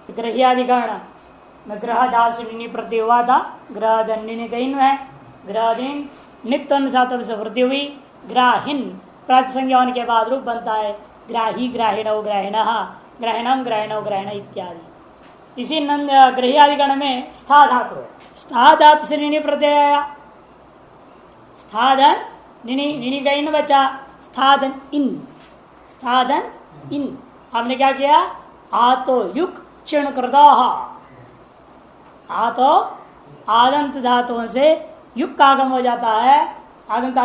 ग्रह्यादिगण में ग्रह दास प्रति हुआ था। ग्रह धन्य कहीं है ग्रहधीन नित्य सात से वृद्धि हुई। ग्राहीन प्राच संज्ञा होने के बाद रूप बनता है ग्राही ग्राहीण ग्राहीण ग्रहणम ग्रहण ग्रहण इत्यादि। इसी नंद ग्रह्यादिगण में स्था धातु है। स्था धातु से निणी प्रत्यय आया। स्थाधन निणी गई बचा स्थाधन इन स्थाधन इन। हमने क्या किया आतो युक क्षीण कृता आतो आदंत धातुओं से युग का आगम हो जाता है। आदंत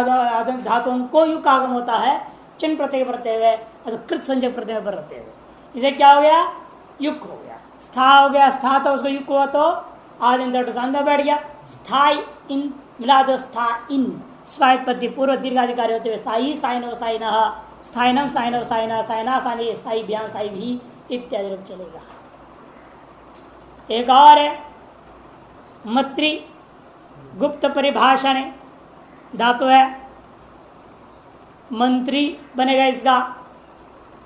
धातुओं को युग का आगम होता है चिन्ह प्रत्यय प्रत्यय हुए कृत संजय प्रत्यय पर रहते हुए। इसे क्या हो गया युग हो गया। स्था हो गया स्था तो उसको युग हुआ तो आदंत अंदर बैठ गया। स्थाई इन मिला दो स्था इन स्वायत्पत्ति पूर्व दीर्घाधिकारी होते हुए स्थाई स्थाई न स्थाई न स्थाइनम स्थाइन स्थाइना स्थाइना स्थानी स्थाई भ्याम स्थाई भी इत्यादि रूप चलेगा। एक और है मत्री गुप्त परिभाषण धातु है मंत्री बनेगा इसका।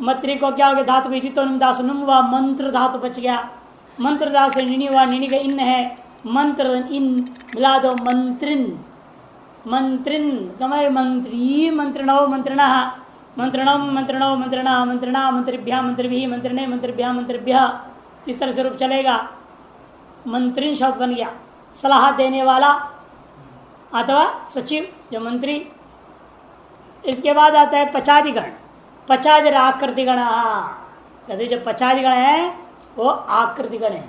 मंत्री को क्या हो गया धातु को दासुनुम हुआ मंत्र धातु बच गया। मंत्र धातु से निनी हुआ निनी का इन है मंत्र इन मिला दो मंत्रिन मंत्रिन कमय मंत्री मंत्रणो मंत्रणा मंत्रणम मंत्रणो मंत्रणा मंत्रणा मंत्रिभ्या मंत्रिभि मंत्रिणे मंत्रिभ्या मंत्रिभ्य इस तरह से रूप चलेगा। मंत्रिन शब्द बन गया सलाह देने वाला अथवा सचिव जो मंत्री। इसके बाद आता है पचादिगण। पचादि आकृतिगण कहते जो पचादिगण है वो आकृतिगण है।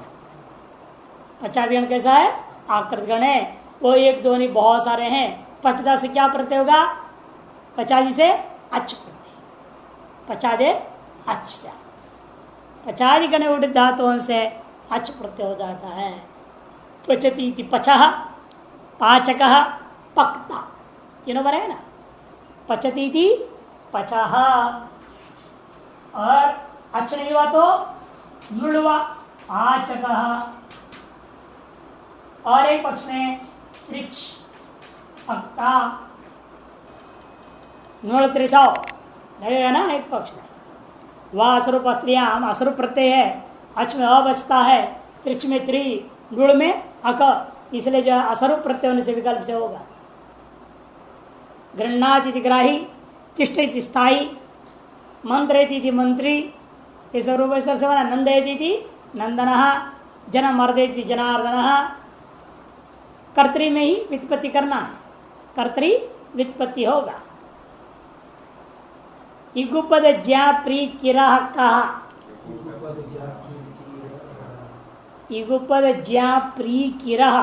पचादिगण कैसा है आकृतिगण है। वो एक दो नहीं बहुत सारे हैं। पचदा से क्या प्रत्यय होगा पचादी से अच प्रत्यय पचादे अच पचादिगण उड़ित धातुओं से अच प्रत्यय हो जाता है। पचती पचह पाचक पक्ता तीनों बने ना। पचती थी पचह और अच नहीं हुआ तो नुड़वा पाचक और एक पक्ष में त्रिच पक्ता नुड़ त्रिचाओ लगेगा ना एक पक्ष में। वह असरूप स्त्रियाम असरूप प्रत्यय है। अच में अ बचता है त्रिच में त्रि गुड़ में अक इसलिए जो असरूप प्रत्यय होने से विकल्प से होगा। गृहणाति ग्राही तिष्ठति स्थाई मंत्रेति मंत्री ये सब रूप से बना। नंदयति नंदन जन मर्देति जनार्दन। कर्तरी में ही व्युत्पत्ति करना है कर्तरी व्युत्पत्ति होगा। इगुपद ज्या प्री किरा कहा इगुपद ज्या प्री किरह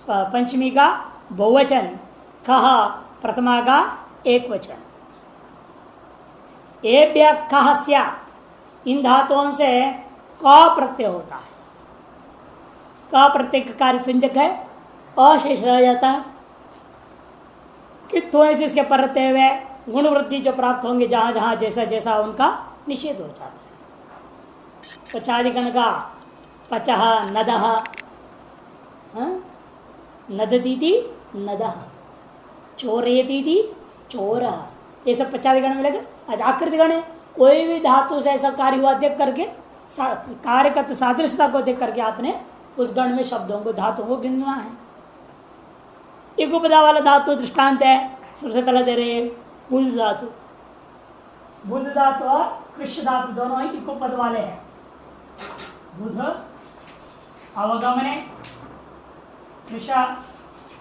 पंचमी का बहुवचन कह प्रथमा का एक वचन। एभ्य कह स्यात् इन धातुओं से क प्रत्यय होता है। क प्रत्यय का कार्य संजक है अशेष रह जाता है कि थोड़े से इसके परते हुए गुण वृद्धि जो प्राप्त होंगे जहां जहां जैसा जैसा उनका निषेध हो जाता है। पचादिगण का पचह नदह नदती नदह चोरेती चोर ये सब पचादिगण में लगे। आकृतिगण है कोई भी धातु से ऐसा कार्य हुआ देख करके कार्य का तो सादृश्यता को देख करके आपने उस गण में शब्दों को धातुओं को गिनना है। एक उपदा वाला धातु दृष्टांत है सबसे पहले दे रहे बुध धातु। बुध धातु और कृष्ण धातु दोनों ही इको पद वाले हैं। बुध अवगमने कृष्ण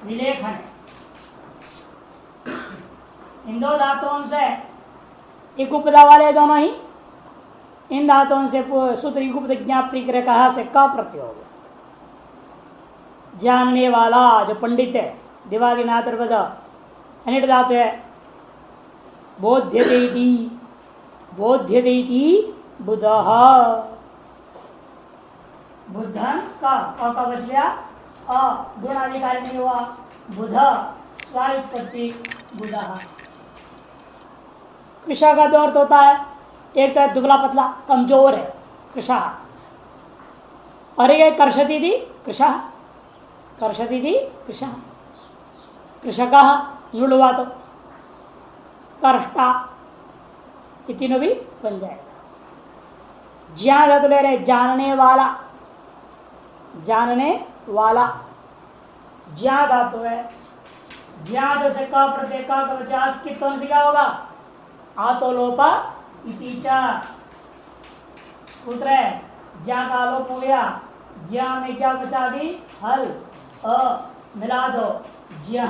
विलेखन इन दो धातुओं से एक उपदा वाले दोनों ही इन धातुओं से सूत्र युगपद ज्ञाप्ति कहा से क प्रत्यय हो गया। जानने वाला जो पंडित है दिवादिनाथर्पद अनिट धातु है। बोध्यते बुधः बुद्धन का बच गया अ गुणाधिकारी नहीं हुआ बुध स्वायुत्पत्ति बुधः। कृषा का दो अर्थ होता है। एक तो है दुबला पतला कमजोर है कृषा और एक कर्षति थी कृषा कर्षति थी कृषा कृषक नुड़ हुआ तो कर्ष्टा ये तीनों भी बन जाएगा। ज्ञान धातु ले रहे जानने वाला जानने वाला। ज्या धातु है, ज्या से क प्रत्यय का कितों से क्या होगा? आतो लोपा इति च। सूत्र है ज्या का लोप हो गया, ज्या में क्या बचा? भी हल अ मिला दो, ज्या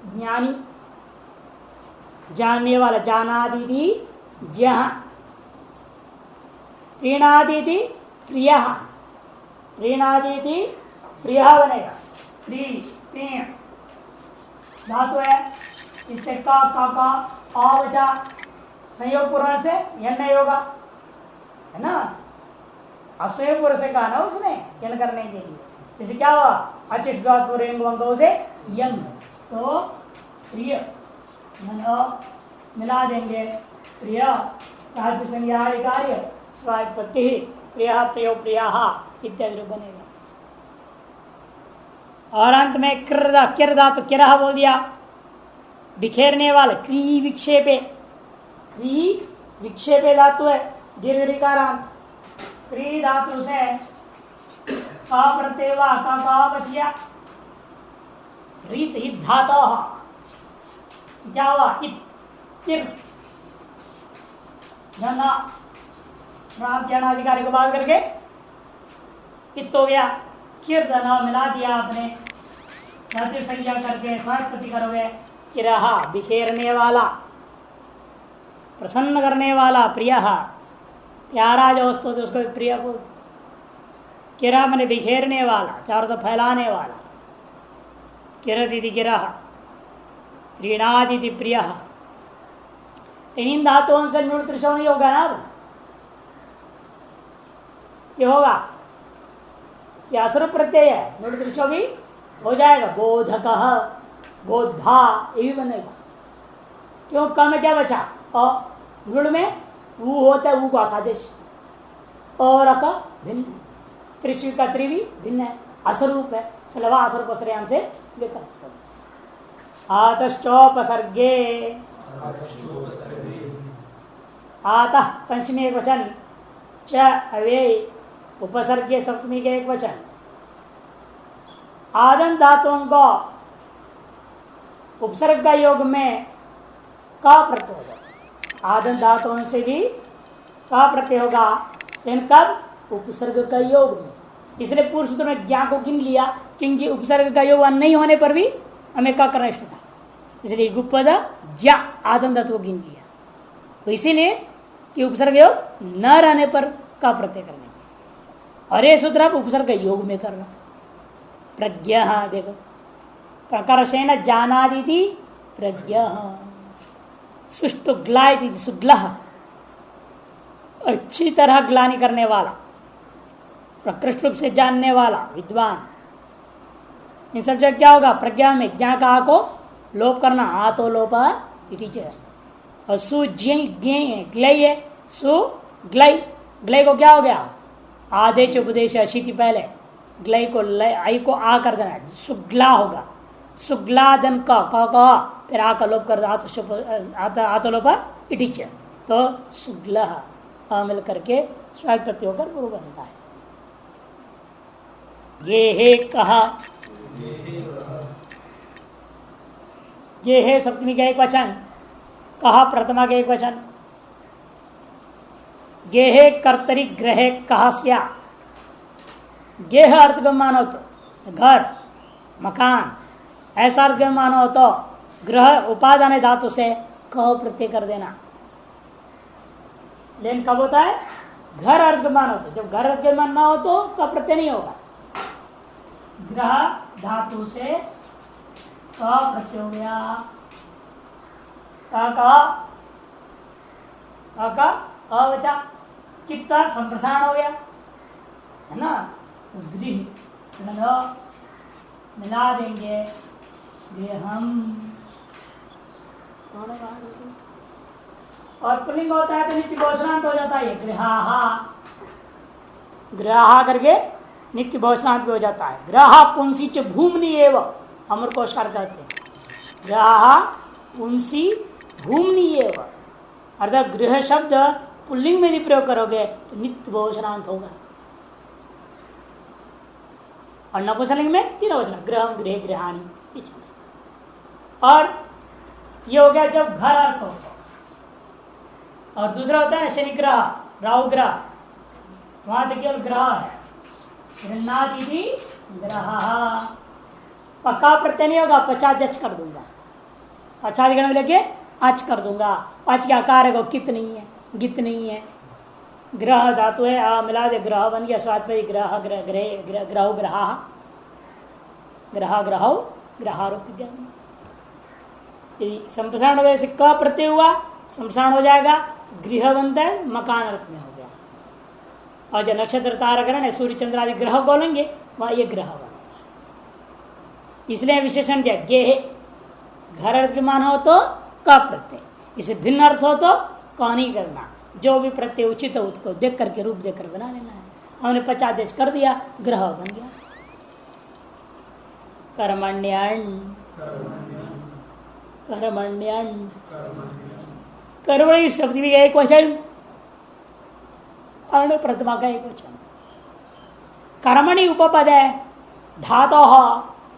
ज्ञानी, जानने वाला, जानादि थी ज्या, प्रीणादि थी प्रिय, प्रीणादि थी प्रिय बनेगा। प्रीण धातु है, इससे का आ बचा, संयोग पूर्ण से यन नहीं होगा, है ना? असंयोग पूर्ण से कहा ना उसने यन करने के लिए, इसे क्या हुआ? अचिष्ट पूर्व से यन, तो प्रिय मिला देंगे, प्रिय राज्य संज्ञा कार्य स्वापत्ति प्रिय प्रियो प्रिया इत्यादि बनेगा। और अंत में किर धातु किरा बोल दिया, बिखेरने वाला, क्री विक्षेपे, क्री विक्षेपे धातु है, दीर्घ ऋकारांत, क्री धातु से का प्रत्यय का बचिया, रीत हित धातु क्या हुआ? किर ज्ञानाधिकारी को बात करके इत हो गया, किर धना मिला दिया आपने, धातु संज्ञा करके स्वास्थ्य करोगे। किरहा बिखेरने वाला, प्रसन्न करने वाला, प्रिय प्यारा जो वस्तु होता है उसको प्रिय बोलते। किरा मैंने बिखेरने वाला, चारों तो फैलाने वाला, किरति गिरा, प्रीणादि प्रिय। इन धातुओं से नुड़ त्रिशो नहीं होगा ना? अब ये होगा, ये असुर प्रत्यय है, नुड़ त्रिशो भी हो जाएगा। बोधक बोधा ये भी बनेगा। क्यों? क में क्या बचा? अ, नुड़ में वो होता है, वो का आदेश, और अक भिन्न, त्रिशु का त्रि भी भिन्न है, असरूप है, सलवा असर को श्रेयाम से विकल्प। आतश्चोपसर्गे, आतः पंचमी एक वचन, च अव्यय उपसर्गे सप्तमी के एक वचन। आदन धातुओं को उपसर्ग का योग में का प्रत्यय होगा, आदन धातुओं से भी का प्रत्यय होगा, लेकिन कब? उपसर्ग का योग में। इसलिए पूर्व सूत्र में ज्ञा को गिन लिया, क्योंकि उपसर्ग का योग नहीं होने पर भी हमें का करना इष्ट था, इसलिए गुप्पद ज्या आदन धातु को गिन लिया। तो इसीलिए कि उपसर्ग योग न रहने पर का प्रत्यय करने, और ये सूत्र आप उपसर्ग योग में करना। प्रज्ञा, देखो प्रकर्षेण जानादि प्रज्ञा, सुष्टु ग्लाय सुग्ला, अच्छी तरह ग्लानि करने वाला, प्रकृष्ट रूप से जानने वाला, विद्वान। इन सब जगह क्या होगा? प्रज्ञा में ज्ञा का को लोप करना, आतो लोप इति। और सु ग्लय है, सु ग्लय, ग्लय को क्या हो गया? आदेश उपदेश अशीति पहले, ग्लय को आई को आ कर देना, सुग्ला होगा, सुग्लादन का फिर आ का लोप कर आतोलोप इटिच, तो सुग्ल मिल करके स्वाग प्रत्यय होकर गुरु बनता है। ये है कहा, ये है सप्तमी का एक वचन, कहा प्रथमा का एक वचन। गेहे कर्तरी ग्रहे कहा स्यात्, गेह अर्थ में मानो तो घर मकान, ऐसा अर्थ में मानो तो ग्रह उपादान धातु से कह प्रत्यय कर देना। लेकिन कब होता है? घर अर्थ में मानो तो, जब घर अर्थ में मान ना हो तो का प्रत्यय नहीं होगा। ग्रह धातु से का प्रत्यय हो गया, का अवचा, कितना संप्रसारण हो गया है ना? गृह मिला देंगे, गृहम, और पुल्लिंग होता है तो नित्य बहुवचनांत हो जाता है, गृहाहा, ग्रहा करके नित्य बहुवचनांत भी हो जाता है। ग्रहा पुंसी च भूमनि एव, अमर कोशकार कहते हैं, ग्रहा पुंसी भूमनि एव, अर्थात गृह शब्द पुल्लिंग में भी प्रयोग करोगे तो नित्य बहुवचनांत होगा। और नपुंसकलिंग में तीनों वचन गृहम गृह गृहाणी। और ये हो गया जब घर अर्थ हो। और दूसरा होता है शनि ग्रह राहु ग्रह, वहां तक केवल ग्रह है। ग्रह पक्का प्रत्यय नहीं होगा, पचाद्यच कर दूंगा, पचाधिकरण में लेके अच कर दूंगा। अच के आकार है कित नहीं है, गित नहीं है। ग्रह धातु है, आ मिला दे ग्रह बन गया, स्वाद पर ग्रह ग्रह ग्रह ग्रह ग्रह ग्रह ग्रह ग्रहारोप। यदि संप्रसारण हो गया, जैसे क प्रत्यय हुआ संप्रसारण हो जाएगा, गृह बनता है, मकान अर्थ में हो गया। और जो नक्षत्र ताराकरण है, सूर्य चंद्र आदि ग्रह बोलेंगे, वहां ये ग्रह बनता है। इसलिए विशेषण दिया गेह, घर अर्थ के मान हो तो क प्रत्यय, इसे भिन्न अर्थ हो तो क नहीं करना, जो भी प्रत्यय उचित हो उसको देख करके रूप देकर बना लेना है। हमने पचादेश कर दिया, ग्रह बन गया। कर्मण्यन कर्मण्यन कर्मणि शब्द भी एक वचन, अर्ण प्रतिमा का एक वचन। कर्मणि उपपद है, धातो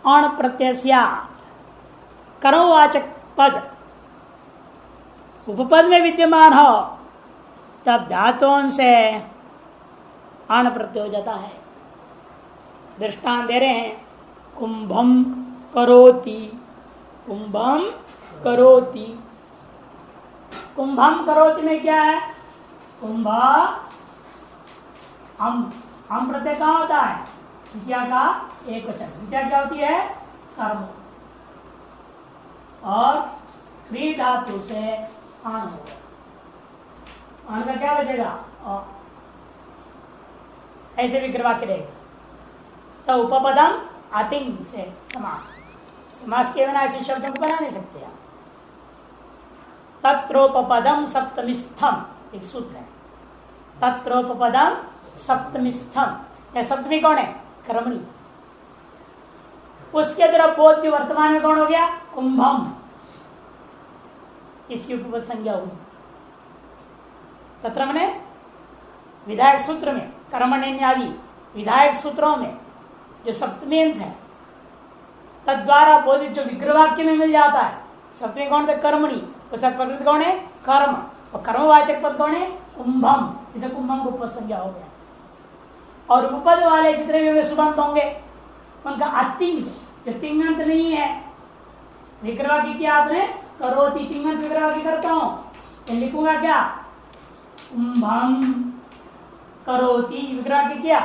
अण प्रत्यय, कर्मवाचक पद उपपद में विद्यमान हो तब धातुओं से अण प्रत्यय हो जाता है। दृष्टांत दे रहे हैं, कुंभम करोति, कुंभम करोति। कुंभम करोति में क्या है? कुंभा हम प्रत्यय कहाँ होता है? विद्या का एक वचन। विद्या क्या होती है? कर्म। और क्री धातु से आन होगा, आन का क्या बचेगा? ऐसे भी वाक्य रहेगा। तो उपपदम आतिंग से समास, समास के बिना ऐसे शब्दों को बना नहीं सकते आप। तत्रोपपदम सप्तमिस्थम एक सूत्र है, तत्रोपपदम सप्तमिस्थम। यह सप्तमी कौन है? कर्मणि। उसके तरफ बोध्य वर्तमान में कौन हो गया? कुंभम। इसकी उपपद संज्ञा हुई। तत्र मने विधायक सूत्र में कर्मण्य आदि विधायक सूत्रों में जो सप्तमी अंत है तद्वारा बोधित जो विग्रह वाक्य में मिल जाता है, सप्तमी कौन थे? कर्मणि। उसका प्रकृति कौन है? कर्म। और कर्मवाचक पद कौन है? कुंभम। इसे कुंभम को उपपद संज्ञा हो गया। और उपपद वाले जितने भी होंगे सुबंत होंगे उनका अतिंग, जो तिंगंत नहीं है। विग्रह की क्या आपने करोति तिंगंत विग्रह की करता हूं, तो लिखूंगा क्या? कुंभम करोति विग्रह की किया,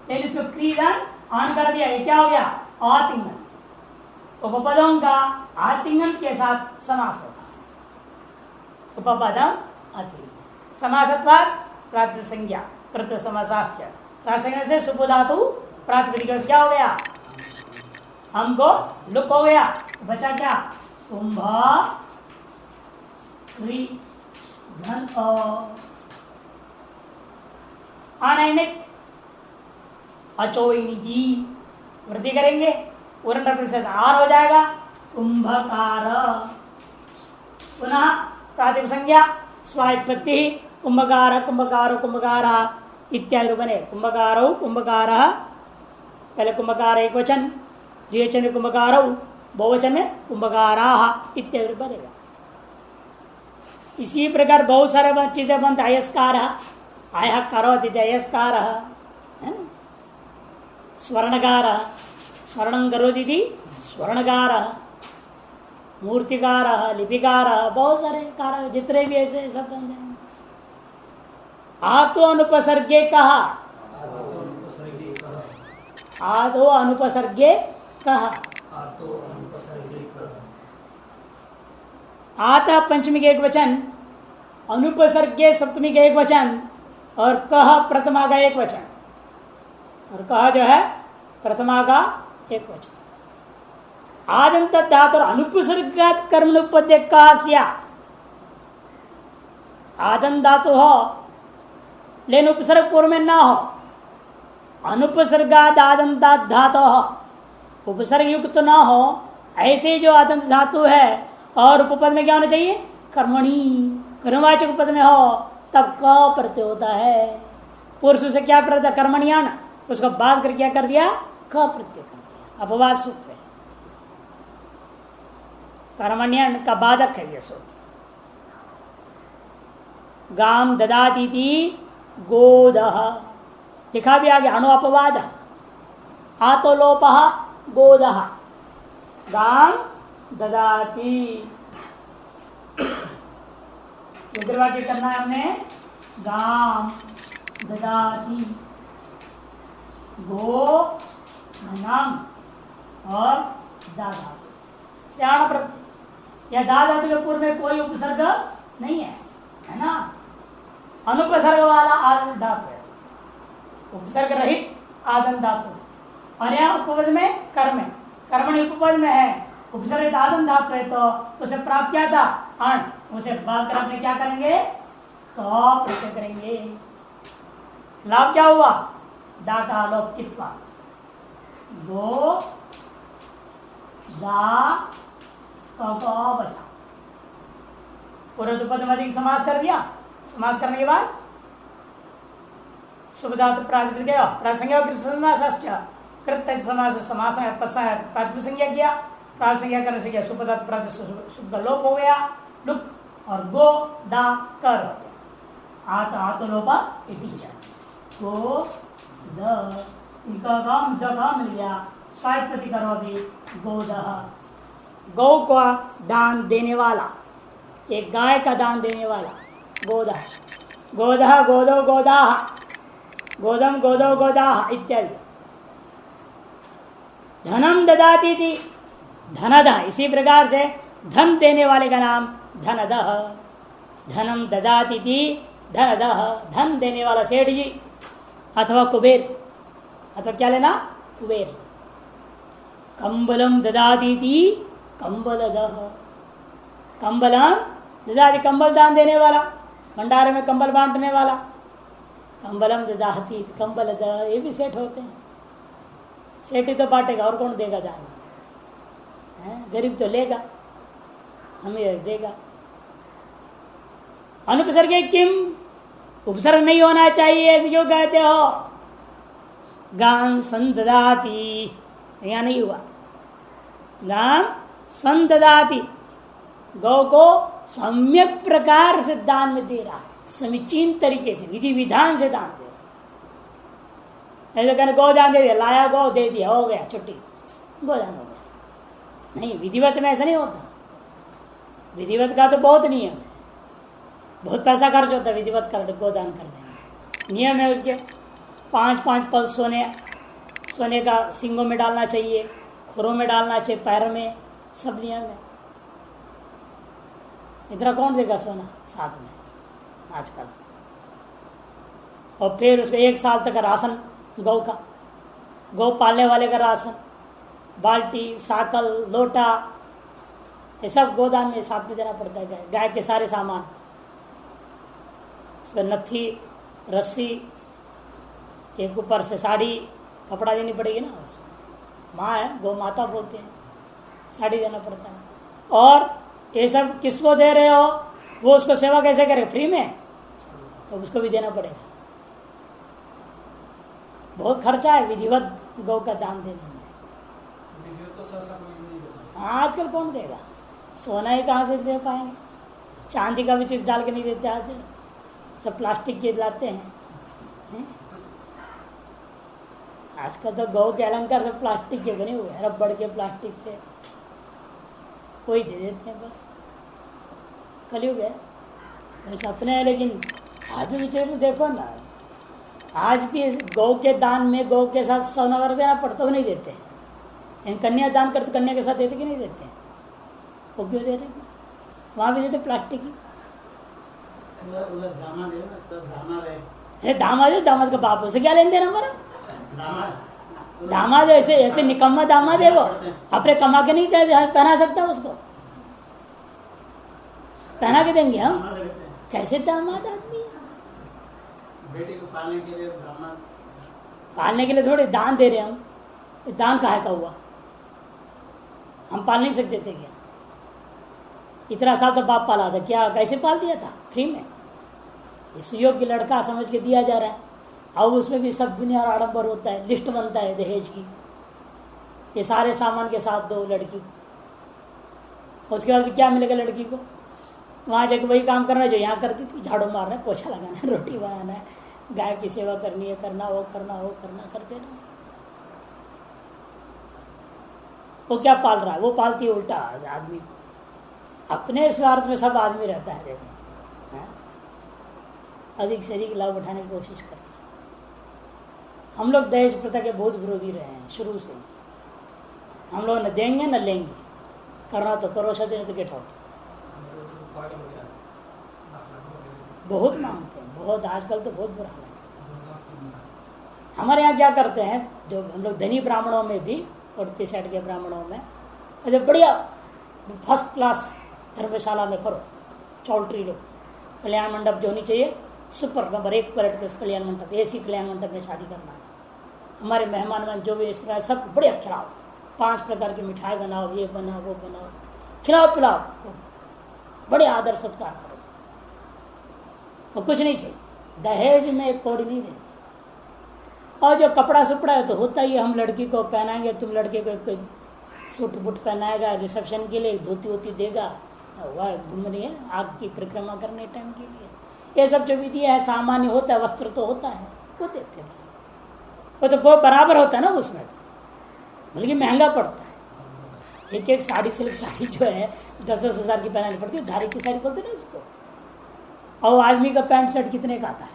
लेकिन इसको क्रीडन आन कर दिया, ये क्या हो गया? आतिंगंत। उपपदों का आतिंगंत के साथ समास होता है। उपपदम अति समासत्वात् प्रातिपदिक संज्ञा कृत समासाश्च। प्रातिपदिक से सुपुधातु प्रातिपदिक क्या हो गया? हमको लुक हो गया, बचा क्या? कुंभा क्री धन अनैनित अचोइनिधि वृद्धि करेंगे, आर हो जाएगा कुंभकार। पुनः प्रातिपदिक संज्ञा स्वायुत्पत्ति कुंभकार कुंभकारो कुंभकारा इत्यादि बने। कुंभकारो कुंभकारा, पहले कुंभकार एक वचन, द्विवचन में कुंभकारो, बहुवचन में कुंभकारा इत्यादि बनेगा। इसी प्रकार बहुत सारे चीजें बनते। अयस्कार आय करोति अयस्कार है ना, स्वर्णकार स्वर्णं करोति थी स्वर्णकार, मूर्तिकार लिपिकार, बहुत सारे कार जितने भी ऐसे सब बनते हैं। आतो अनुपसर्गे कहा, आदो अनुपसर्गे कहा, आता पंचमी के एक वचन, अनुपसर्गे सप्तमी के एक वचन, और कह प्रथमा का एक वचन, और कह जो है प्रथमा का एक वचन। आदंत धातु और अनुपसर्गात कर्म उपपद्य कहा स्यात्। आदंत धातु हो लेकिन उपसर्ग पूर्व में ना हो, अनुपसर्गात आदंतात धातु हो, उपसर्ग युक्त ना हो, ऐसे जो आदंत धातु है और उपपद में क्या होना चाहिए? कर्मणि। कर्मवाचक उपपद में हो तब क प्रत्यय होता है। पुरुष से क्या प्रत्यय? कर्मणियान। उसको बाद कर क्या कर दिया? क प्रत्यय कर दिया, अपवाद सूत्र है, कर्मण्य का बाधक है यह सूत्र। गाम ददाती गोदह लिखा भी आगे, अणु अपवाद आतोलोप गोदह गाम ददाती, वाक्य करना है हमने, गाम ददाती गो नाम और दादा श्याण प्रत्यय, या दादा के पूर्व में कोई उपसर्ग नहीं है ना, अनुपसर्ग वाला आदम धातु है, उपसर्ग रहित आदम धातु, और यहाँ उपपद में कर्म है, कर्मणि उपपद में है, उपसर्ग आदम धातु है, तो उसे प्राप्त किया था अण, उसे बात कर अपने क्या करेंगे, तो प्रत्यय करेंगे। लाभ क्या हुआ, दा का लोप कितना, दो दा तो बचा, पूर्व पद में समास कर दिया, समास करने के बाद शुभ धातु प्रातिपदिक गया, प्रासंज्ञा कृत समास समास प्रातिपदिक संज्ञा किया, प्रातिपदिक संज्ञा करने से क्या शुभ धातु प्रातिपदिक शुभ लोप हो गया, लुप, और गो दा कर हो गया, आतो लोपा इति गो द काम मिल गया, स्वायत्त प्रति करो भी गोदह, गौ का दान देने वाला, एक गाय का दान देने वाला, गोदह गोदह गोदो गोदाह गोदम गोदो गोदाह इत्यादि। धनम ददाती थी, धनदह, इसी प्रकार से धन देने वाले का नाम धनदह, धनम ददाती थी धनदह, धन देने वाला सेठ जी अथवा कुबेर, अथवा क्या लेना, कुबेर। कंबलम ददाती थी कंबलदह, कंबलम ददाती, कंबल दान देने वाला, भंडारे में कंबल बांटने वाला, कंबलम ददाती कंबलदह, ये भी सेठ होते हैं, सेठ ही तो बांटेगा और कौन देगा दान, गरीब तो लेगा, हमें देगा। अनुपसर्ग किम, उपसर्ग नहीं होना चाहिए ऐसे क्यों कहते हो, गान संददाती, यहाँ नहीं हुआ, गान संददाती, गौ को सम्यक प्रकार से दान में दे रहा है, समीचीन तरीके से विधि विधान से दान दे रहा, ऐसे कहने गौदान दे दिया, लाया गौ दे दिया, हो गया छुट्टी, गौदान हो गया, नहीं, विधिवत में ऐसा नहीं होता, विधिवत का तो बहुत नियम है, बहुत पैसा खर्च होता है विधिवत कर गोदान करने में, नियम है उसके, 5-5 पल सोने का सिंगों में डालना चाहिए, खुरों में डालना चाहिए, पैर में, सब नियम है। इतना कौन देगा सोना साथ में आजकल, और फिर उसको 1 साल तक राशन गौ का, गौ पालने वाले का राशन, बाल्टी, साकल, लोटा, ये सब गोदान में साथ में देना पड़ता है, गाय के सारे सामान, उसका नथी, रस्सी, एक ऊपर से साड़ी, कपड़ा देनी पड़ेगी ना, उसमें माँ है, गौ माता बोलते हैं, साड़ी देना पड़ता है, और ये सब किसको दे रहे हो, वो उसको सेवा कैसे करे, फ्री में, तो उसको भी देना पड़ेगा, बहुत खर्चा है विधिवत गौ का दान देने में। आजकल कौन देगा, सोना ही कहाँ से दे पाएंगे, चांदी का भी चीज़ डाल के नहीं देते, आज सब प्लास्टिक के लाते हैं, आजकल तो गौ के अलंकार सब प्लास्टिक के बने हुए हैं, रबड़ के, प्लास्टिक के, कोई दे देते हैं बस, कलयुग है वैसे अपने है। लेकिन आज भी विचार देखो ना, आज भी गौ के दान में गौ के साथ सोना वगैरह देना पड़ता, वो नहीं देते हैं, कन्या दान करते कन्या के साथ देते कि नहीं देते हैं, वो क्यों दे रहे हैं, वहाँ भी देते प्लास्टिक ही, अरे दामाद है, दामाद का बाप से क्या लेन देना हमारा, दामाद ऐसे ऐसे निकम्मा दामाद है, वो अपने कमा के नहीं पहना सकता, उसको पहना के देंगे हम, कैसे दामाद आदमी है, बेटी को पालने के लिए दामाद, पालने के लिए थोड़े दान दे रहे हम, दान काहे का हुआ, हम पाल नहीं सकते थे क्या, इतना साल तो बाप पाला था, क्या कैसे पाल दिया था, फ्री में, इस योग्य लड़का समझ के दिया जा रहा है, अब उसमें भी सब दुनिया और आडंबर होता है, लिस्ट बनता है दहेज की, ये सारे सामान के साथ दो लड़की को, उसके बाद क्या मिलेगा लड़की को? वहाँ जाके वही काम करना है जो यहाँ करती थी, झाड़ू मारना है, पोछा लगाना है, रोटी बनाना है, गाय की सेवा करनी है, करना वो कर देना। वो क्या पाल रहा है? वो पालती है उल्टा आदमी को। अपने स्वार्थ में सब आदमी रहता है, देखो है? अधिक से अधिक लाभ उठाने की कोशिश करता है। हम लोग दहेज प्रथा के बहुत विरोधी रहे हैं शुरू से। हम लोग न देंगे न लेंगे, करना तो करो, शादी नहीं तो गेट आउट। बहुत मांगते हैं, बहुत, आजकल तो बहुत बुरा हालत है। हमारे यहाँ क्या करते हैं, जो हम लोग धनी ब्राह्मणों में भी और पिछड़ के ब्राह्मणों में, अरे बढ़िया फर्स्ट क्लास धर्मशाला में करो, चौल्ट्री लो, कल्याण मंडप जो होनी चाहिए सुपर नंबर 1 क्वालिटी का कल्याण मंडप, ऐसी कल्याण मंडप में शादी करना है। हमारे मेहमान जो भी इस तरह सब बढ़िया खिलाओ, 5 प्रकार की मिठाई बनाओ, ये बनाओ वो बनाओ, खिलाओ पिलाओ, बड़े आदर सत्कार करो, और कुछ नहीं चाहिए। दहेज में एक कौड़ी नहीं देनी। और जो कपड़ा सुपड़ा है तो होता ही है, हम लड़की को पहनाएंगे, तुम लड़के को एक सूट बूट पहनाएगा रिसेप्शन के लिए, धोती वोती देगा, वह घूम रही है आग की परिक्रमा करने टाइम के लिए। ये सब जो विधि है सामान्य होता है, वस्त्र तो होता है, वो देते बस। वो तो बहुत बराबर होता है ना उसमें, बल्कि महंगा पड़ता है। एक साड़ी सिल्क साड़ी जो है 10-10 हज़ार की पहनानी पड़ती है, धारी की साड़ी बोलते ना उसको। और आदमी का पैंट शर्ट कितने का आता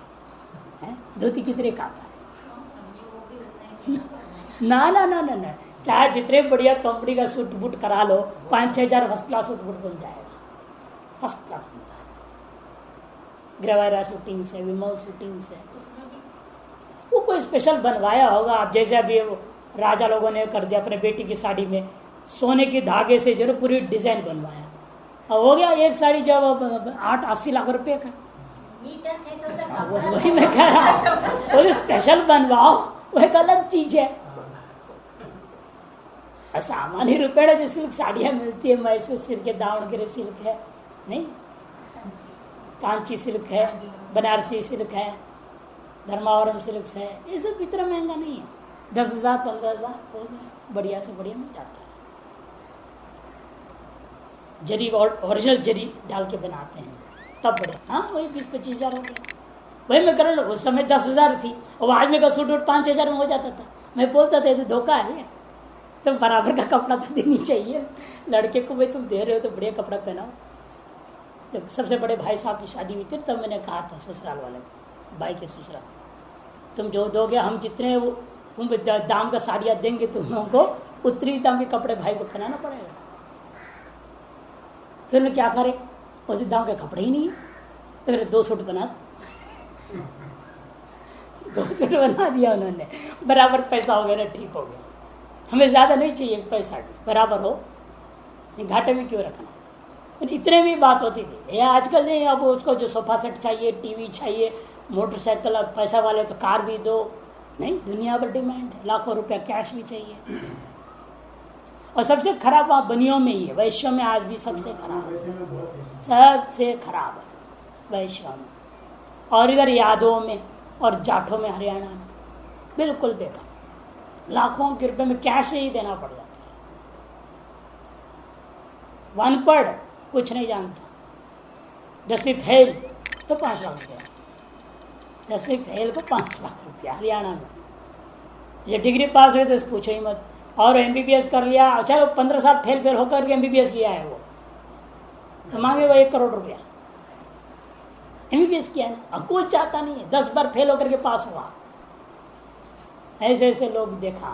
है? धोती कितने का आता है? ना ना ना ना ना, चाहे जितने बढ़िया कंपनी का सूट बूट करा लो, 5-6 हज़ार फर्स्ट क्लास सूट बूट बन जाएगा, फर्स्ट क्लास बनता है। ग्रेवायरा शूटिंग से, विमल शूटिंग से, वो कोई स्पेशल बनवाया होगा। आप जैसे अभी राजा लोगों ने कर दिया अपने बेटी की साड़ी में, सोने के धागे से जो है पूरी डिजाइन बनवाया, और हो गया एक साड़ी जो 8-80 लाख रुपए का। वही मैं कह रहा हूँ, वो स्पेशल बनवाओ, वो एक अलग चीज है। सामान्य रुपये जो सिल्क साड़ियाँ मिलती है, मैसूर सिल्क है, दावणगिरी सिल्क है, नहीं कांची सिल्क है, बनारसी सिल्क है, धर्मावरम सिल्क है, ये सब इतना महंगा नहीं है। 10,000 15,000 हो जाए, बढ़िया से बढ़िया मिल जाता है। जरी और ओरिजिनल जरी डाल के बनाते हैं तब बढ़िया। हाँ वही 20-25 हज़ार हो गया। वही मैं कर लो, उस समय 10,000 थी और आदमी का सूट 5 हज़ार में हो जाता था। मैं बोलता था ये तो धोखा है, तो बराबर का कपड़ा तो देनी चाहिए लड़के को। भाई तुम दे रहे हो तो बढ़िया कपड़ा पहनाओ। जब सबसे बड़े भाई साहब की शादी हुई थी तब मैंने कहा था ससुराल वाले को, भाई के ससुराल, तुम जो दोगे हम जितने वो दाम का साड़ियाँ देंगे तुम लोगों को, उतनी दाम के कपड़े भाई को पहनाना पड़ेगा। फिर मैं क्या करे, उस दाम के कपड़े ही नहीं है, तो फिर 2 सूट बना दो 2 सूट बना दिया उन्होंने, बराबर पैसा हो गया ना, ठीक हो गया। हमें ज़्यादा नहीं चाहिए, पैसा बराबर हो, घाटे में क्यों रखना। इतने में बात होती थी। ये आजकल नहीं, अब उसको जो सोफा सेट चाहिए, टीवी चाहिए, मोटरसाइकिल, अब पैसा वाले तो कार भी दो, नहीं दुनिया भर डिमांड है, लाखों रुपया कैश भी चाहिए। और सबसे खराब वहाँ बनियों में ही है, वैश्यों में आज भी सबसे खराब है, सबसे खराब है वैश्यों में। और इधर यादवों में और जाठों में, हरियाणा में बिल्कुल बेकार, लाखों के रुपए में कैश ही देना पड़ जाता है। अनपढ़ कुछ नहीं जानता, 10वीं फेल तो 5 लाख रुपया, 10वीं फेल को 5 लाख रुपया हरियाणा में। ये डिग्री पास हुई तो पूछो ही मत। और MBBS कर लिया, अच्छा वो 15 साल फेल होकर के MBBS किया है, वो तो मांगे वो 1 करोड़ रुपया। MBBS किया है ना, अब कोई चाहता नहीं है, 10 बार फेल होकर के पास हुआ। ऐसे ऐसे लोग देखा।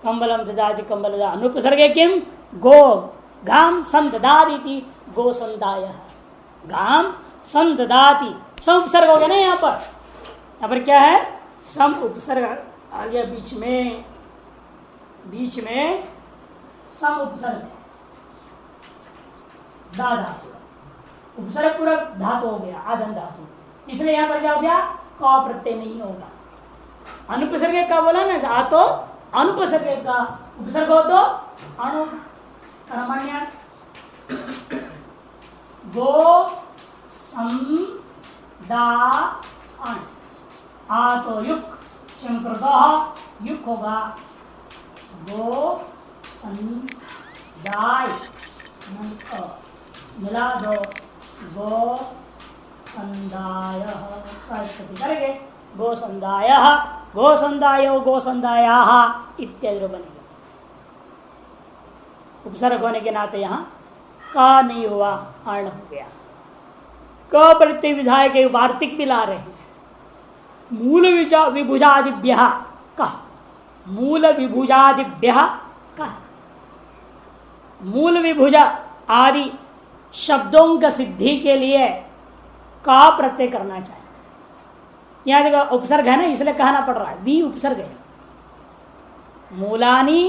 कंबलम ददाति कंबल अनुपसर्गे किम गो घाम संददाति गो संदाय, घाम संददाति, सम उपसर्ग हो गया ना यहाँ पर क्या है, सम उपसर्ग आ गया बीच में सम उपसर्ग है, दा धातु, उपसर्ग पूरा धातु हो गया, आदम धातु, इसलिए यहाँ पर क्या हो गया, क प्रत्यय नहीं होगा। अनुपसर्ग का बोला ना, आ तो अनुपसर्ग का, उपसर्ग हो तो अनु कर्मण्य गो सम दा अन, आ तो युक चमकृत युक होगा, गो संदाय मिला दो गो संदाय करेंगे गो संदाय गो संदायो गो संदाया इत्यादि बनेगा। उपसर्ग होने के नाते यहाँ का नहीं हुआ अर्ण हो गया। क प्रत्यय विधायक के वार्तिक भी ला रहे हैं। मूल विभुजादिभ्य कह मूल विभुजादिभ्य कह मूल विभुजा आदि शब्दों का सिद्धि के लिए का प्रत्यय करना चाहिए। यहां देखो उपसर्ग है ना, इसलिए कहना पड़ रहा है वी उपसर्ग है। मूलानी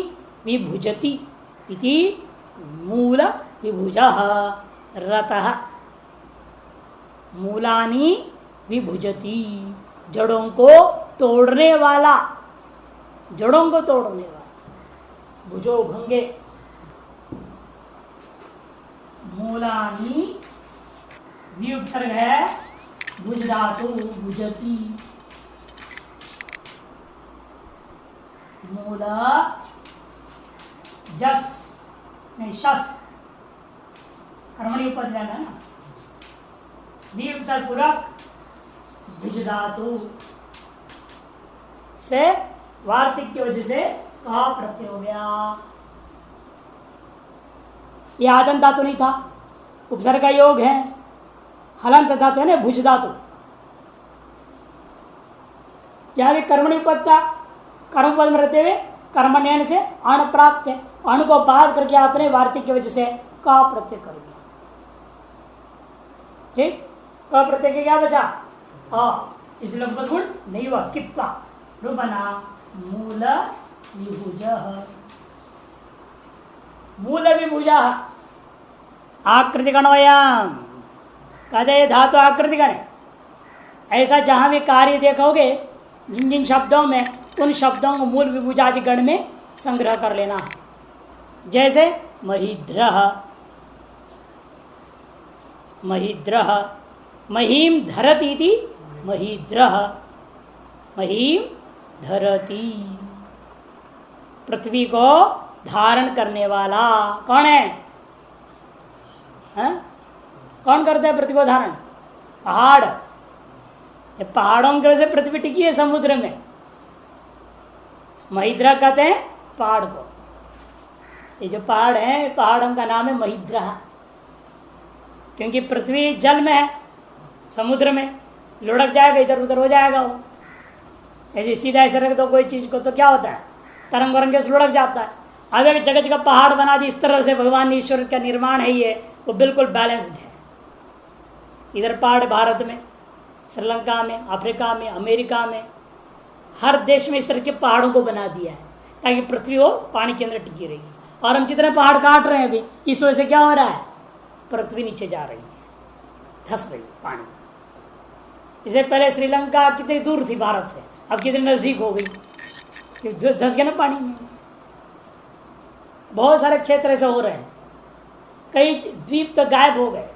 विभुजति इति मूल विभुजः रतः मूलानी विभुजति जड़ों को तोड़ने वाला जड़ों को तोड़ने वाला भुजो भंगे मूलानी वी उपसर्ग है भुज धातु भुजति मूला जस नहीं शस कर्मणि उपद जाना है ना वी उपसर्ग पूरक भुज धातु से वार्तिक की वजह से का प्रत्यय हो गया। यह आदन धातु नहीं था, उपसर्ग का योग है। हलंत धातु है ना भुज धातु। यहां भी कर्मणि पद था, कर्म पद में रहते हुए कर्मण्यन से अण प्राप्त है। अण को बाध करके आपने वार्तिक की वजह से का प्रत्यय कर दिया। ठीक, का प्रत्यय के क्या बचा इसलिए गुण नहीं हुआ। कितना बना मूल विभुज मूल विभुज आकृति गणवयाम कदे धातु आकृति गण। ऐसा जहां भी कार्य देखोगे जिन जिन शब्दों में उन शब्दों को मूल विभुजादि गण में संग्रह कर लेना है। जैसे महिद्रह महिद्रह महीम धरती थी महिद्रह महीम धरती पृथ्वी को धारण करने वाला कौन है? कौन करता है पृथ्वी को धारण? पहाड़। ये पहाड़ों की वजह से पृथ्वी टिकी है समुद्र में। महिद्रा कहते हैं पहाड़ को। ये जो पहाड़ है पहाड़ों का नाम है महिद्रा, क्योंकि पृथ्वी जल में है, समुद्र में लुढ़क जाएगा, इधर उधर हो जाएगा वो। यदि सीधा ऐसे रख दो कोई चीज को तो क्या होता है, तरंग वरंग से लुढ़क जाता है। अब एक जगह जगह पहाड़ बना दी, इस तरह से भगवान ईश्वर का निर्माण है ये, वो बिल्कुल बैलेंस्ड है। इधर पहाड़ भारत में, श्रीलंका में, अफ्रीका में, अमेरिका में, हर देश में इस तरह के पहाड़ों को बना दिया है ताकि पृथ्वी हो पानी के अंदर टिकी रहेगी। और हम जितने पहाड़ काट रहे हैं अभी, इस वजह से क्या हो रहा है, पृथ्वी नीचे जा रही है, धस रही है पानी। इससे पहले श्रीलंका कितनी दूर थी भारत से, अब कितनी नजदीक हो गई, धस गया ना पानी में। बहुत सारे क्षेत्र ऐसे हो रहे हैं, कई द्वीप तो गायब हो गए।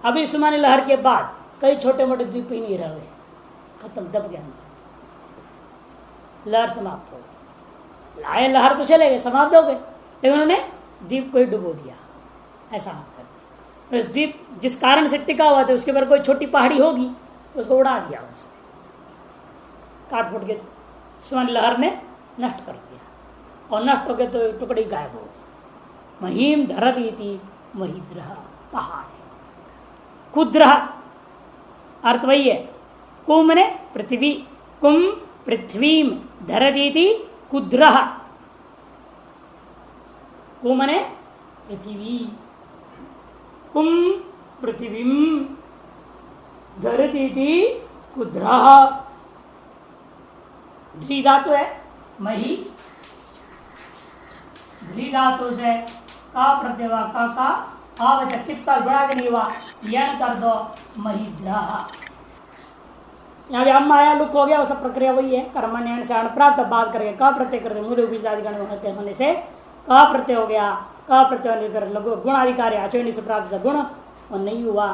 अभी सुमानी लहर के बाद कई छोटे मोटे द्वीप ही नहीं रह गए, खत्म, दब गया, लहर समाप्त हो गई। लाए लहर तो चले गए, समाप्त हो गए, लेकिन उन्होंने द्वीप को ही डुबो दिया, ऐसा हाथ कर दिया। उस द्वीप जिस कारण से टिका हुआ था उसके ऊपर कोई छोटी पहाड़ी होगी, उसको उड़ा दिया, उसने काट फूट के सुमानी लहर ने नष्ट कर दिया, और नष्ट हो गए तो टुकड़ी गायब हो गए। महीम धरती थी महिद्रह पहाड़ है। कुद्रह अर्थ वही है, कुम ने पृथ्वी, कुम पृथ्वीम धरती थी कुद्रह, कुम ने पृथ्वी, कुम पृथ्वीम धरती थी कुद्रह। ध्री धातु है मही, ध्री धातु से का प्रत्यय का आवचक कितना गुणा नहीं हुआ, यण कर दो महिद्रह। यहाँ भी हम आया लुक हो गया, वो सब प्रक्रिया वही है। कर्मण्यन से अण प्राप्त बात करके का प्रत्यय कर दे, मूल उपजादिगण होने से का प्रत्यय हो गया। का प्रत्यय होने पर लघु गुणाधिकारी आचरण से प्राप्त गुण और नहीं हुआ,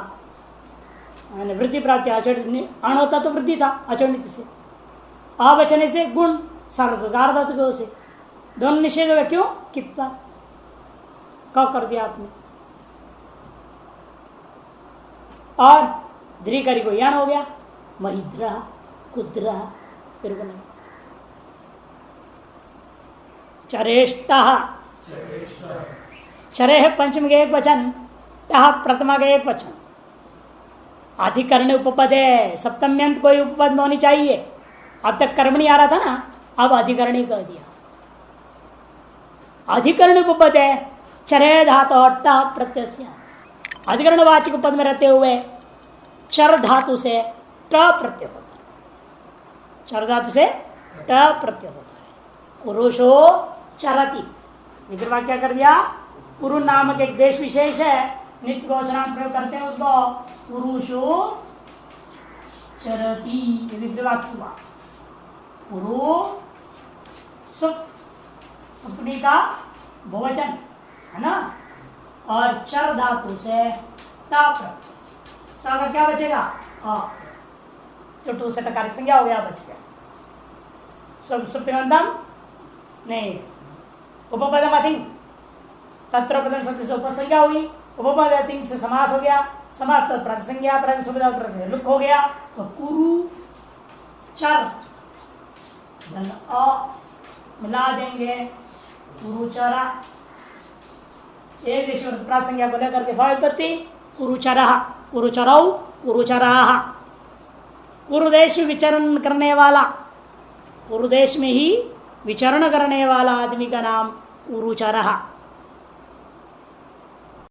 वृद्धि प्राप्ति आचरण अण होता तो वृद्धि था, अचरणित से आवचने से गुण सार्वधातु से दोनों निषेध हो गया। क्यों? कित्वा क कर दिया आपने। और ध्रीकरी को यान हो गया, महिद्रा कुद्रा फिर बना चरेष्टा। चरे है पंचम के एक वचन, तह प्रथमा का एक वचन। अधिकरण उपपद है, सप्तम्यंत कोई उपपद में होनी चाहिए। अब तक कर्मणी आ रहा था ना, अब अधिकरणी कह दिया। अधिकरण उपपद है चरे धातु ट प्रत्यय। अधिकरण वाचक पद में रहते हुए चर धातु से ट प्रत्यय होता है। चर धातु से ट प्रत्यय होता है। पुरुषो चरति, विग्रह क्या कर दिया? पुरु नामक एक देश विशेष है, नित्य गोचरांत प्रयोग करते हैं उसको। पुरुषो चरति विग्रह हुआ। पुरु सुपनी का बहुवचन है ना, और चर धातु से ता का क्या बचेगा? चुटू से टकार संज्ञा हो गया, बच गया। सब सुप्तिगंतम नहीं, उपपदम अधिक तत्र पदम सत्य से उपसंज्ञा हुई, उपपद अधिक से समास हो गया, समास तो प्रतिसंज्ञा प्रति लुक हो गया। तो कुरु चर मिला देंगे, कुरुचरा एक देश प्रासंज्ञा को लेकर के उत्पत्ति कुरुचरा कुरुचरौ कुरुचराः। कुरुदेश विचरण करने वाला, कुरुदेश में ही विचरण करने वाला आदमी का नाम कुरुचरः।